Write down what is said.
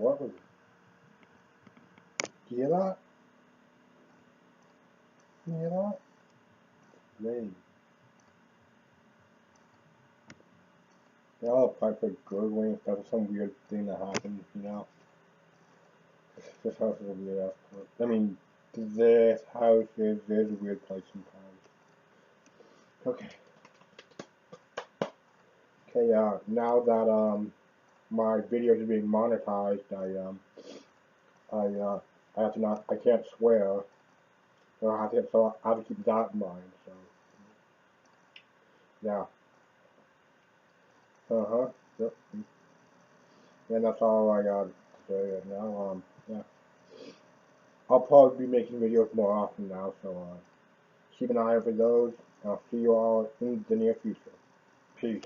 What was it? Do you hear that? Do you hear that? Rain. Yeah, pipe like gurgling stuff is some weird thing that happens, you know? This house is a weird ass place. I mean, this house is a weird place sometimes. Okay. Okay, now that, my videos are being monetized, I have to not, I can't swear, so I have to keep that in mind, so, yeah. Uh-huh, yep. And that's all I got to say right now, yeah. I'll probably be making videos more often now, so, keep an eye out for those. I'll see you all in the near future. Peace.